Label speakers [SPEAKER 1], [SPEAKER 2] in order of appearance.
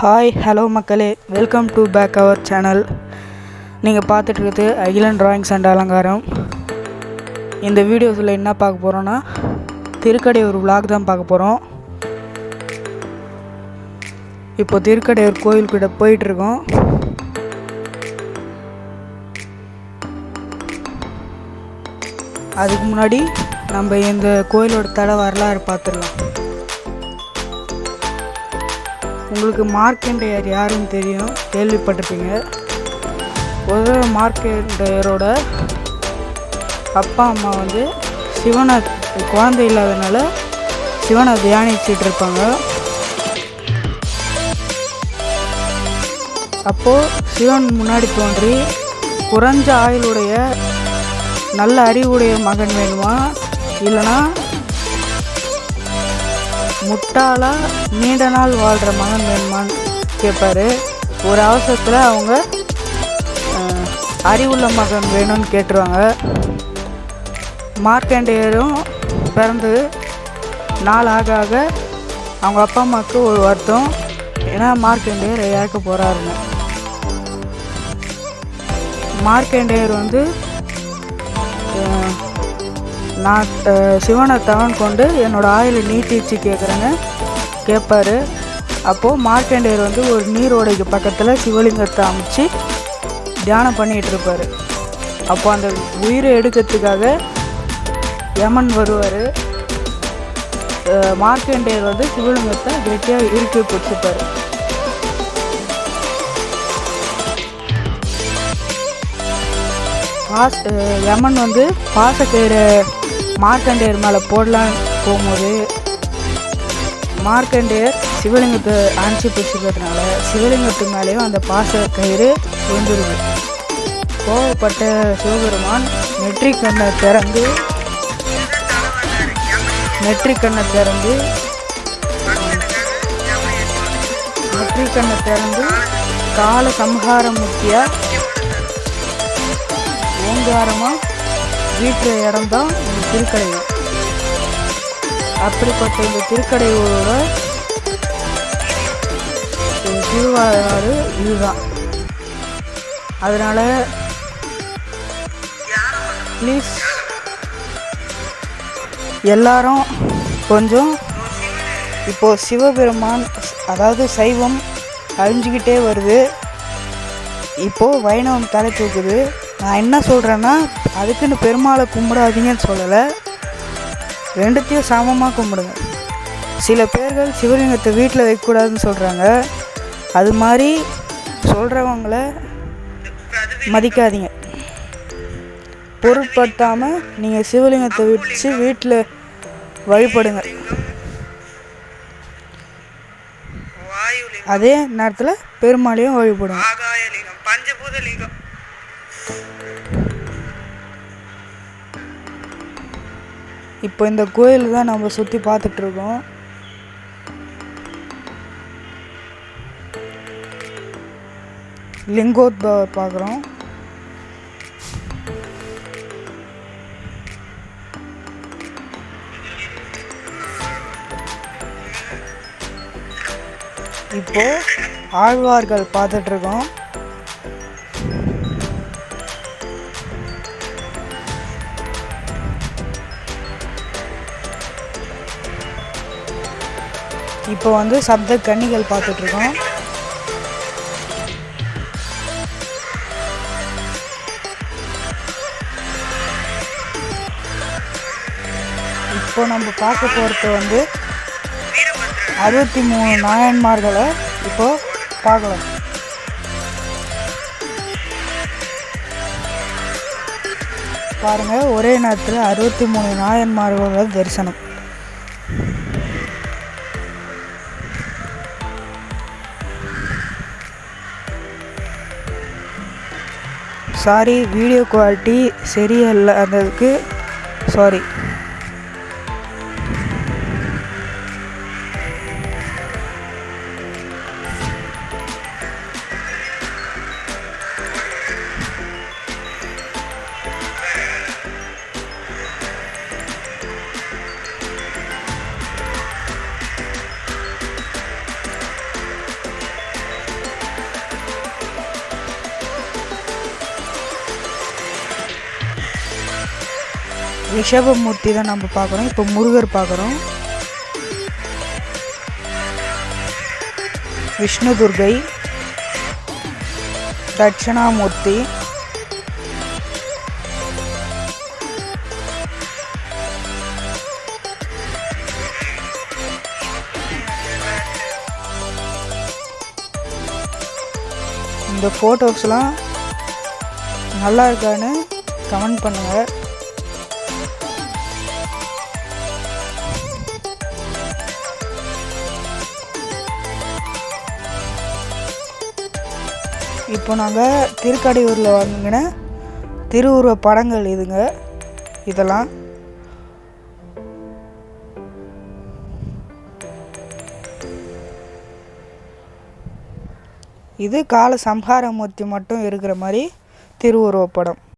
[SPEAKER 1] Hi hello மக்களே, welcome to back our channel. நீங்கள் பார்த்துட்ருக்குது அகிலன் டிராயிங்ஸ் அண்ட் அலங்காரம். இந்த வீடியோஸில் என்ன பார்க்க போகிறோன்னா, திருக்கடையூர் விலாக் தான் பார்க்க போகிறோம். இப்போ திருக்கடையூர் கோயில்கிட்ட போயிட்டுருக்கோம். அதுக்கு முன்னாடி நம்ம இந்த கோயிலோட தட வரலாறு பார்த்துடலாம். உங்களுக்கு மார்க்கண்டேயர் யாருன்னு தெரியும், கேள்விப்பட்டிருப்பீங்க. ஒரு மார்க்கண்டேயரோட அப்பா அம்மா சிவனை குழந்தை இல்லாதனால சிவனை தியானிச்சுட்டு இருப்பாங்க. அப்போது சிவன் முன்னாடி தோன்றி குறைஞ்ச ஆயுளுடைய நல்ல அறிவுடைய மகன் வேணுமா, இல்லைனா முட்டாளாக நீண்ட நாள் வாழ்கிற மகன் வேணுமான்னு கேட்பார். ஒரு அவசரத்தில் அவங்க அறிவுள்ள மகன் வேணும்னு கேட்டுருவாங்க. மார்க்கண்டேயரும் பிறந்து நாள் ஆக ஆக அவங்க அப்பா அம்மாவுக்கு ஒரு வருத்தம். ஏன்னா மார்க்கண்டேயர் இறக்க போகிறாருங்க. மார்க்கண்டேயர் நான் சிவனை தவன் கொண்டு என்னோடய ஆயுளை நீட்டிச்சு கேட்பார். அப்போது மார்க்கண்டேயர் ஒரு நீரோடைக்கு பக்கத்தில் சிவலிங்கத்தை அமைச்சு தியானம் பண்ணிகிட்டு இருப்பார். அப்போ அந்த உயிரை எடுக்கிறதுக்காக யமன் வருவார். மார்க்கண்டேயர் சிவலிங்கத்தை கெட்டியாக இறுக்கி பிடிச்சிப்பார். யமன் பாசக்கயிறு மார்க்கண்டேயர் மேலே போடலான்னு போகும்போது மார்க்கண்டேயர் சிவலிங்கத்தை அணைச்சி பிடிச்சிக்கிறதுனால சிவலிங்கத்து மேலேயும் அந்த பாச கயிறு விழுந்துருது. கோவப்பட்ட சிவபெருமான் நெற்றிக்கண்ணை திறந்து கால சம்ஹார முக்கியாக ஓங்காரமாக வீட்டு இடம்தான் இந்த திருக்கடையூர். அப்படிப்பட்ட இந்த திருக்கடையூரோட திருவாரூர் இதுதான். அதனால் ப்ளீஸ் எல்லாரும் கொஞ்சம், இப்போது சிவபெருமான் அதாவது சைவம் அழிஞ்சிக்கிட்டே வருது, இப்போது வைணவம் தலை தூக்குது. நான் என்ன சொல்கிறேன்னா, அதுக்குன்னு பெருமாளை கும்பிடாதீங்கன்னு சொல்லலை, ரெண்டுத்தையும் சமமாக கும்பிடுங்க. சில பேர்கள் சிவலிங்கத்தை வீட்டில் வைக்கக்கூடாதுன்னு சொல்கிறாங்க. அது மாதிரி சொல்கிறவங்கள மதிக்காதீங்க. பொருட்படுத்தாமல் நீங்கள் சிவலிங்கத்தை வச்சு வீட்டில் வழிபடுங்க. அதே நேரத்தில் பெருமாளையும் வழிபடுங்க. இப்போ இந்த கோயில் தான் நம்ம சுற்றி பார்த்துட்ருக்கோம். லிங்கோத்பவர் பார்க்குறோம். இப்போ ஆழ்வார்கள் பார்த்துட்ருக்கோம். இப்போ சப்த கன்னிகள் பார்த்துட்ருக்கோம். இப்போ நம்ம பார்க்க போகிறது 63 நாயன்மார்களை இப்போ பார்க்கலாம். பாருங்கள், ஒரே நேரத்தில் 63 நாயன்மார்களோட தரிசனம். சாரி, வீடியோ குவாலிட்டி சரியில்லாததுக்கு சாரி. ரிஷபமூர்த்தி தான் நம்ம பார்க்குறோம். இப்போ முருகர் பார்க்குறோம். விஷ்ணு துர்கை, தட்சிணாமூர்த்தி, இந்த ஃபோட்டோஸ்லாம் நல்லா இருக்கான்னு கமெண்ட் பண்ணுங்கள். இப்போ நாங்கள் திருக்கடையூரில் வாங்கின திருவுருவ படங்கள் இதுங்க. இதெல்லாம் இது கால சம்ஹாரமூர்த்தி மட்டும் இருக்கிற மாதிரி திருவுருவ படம்.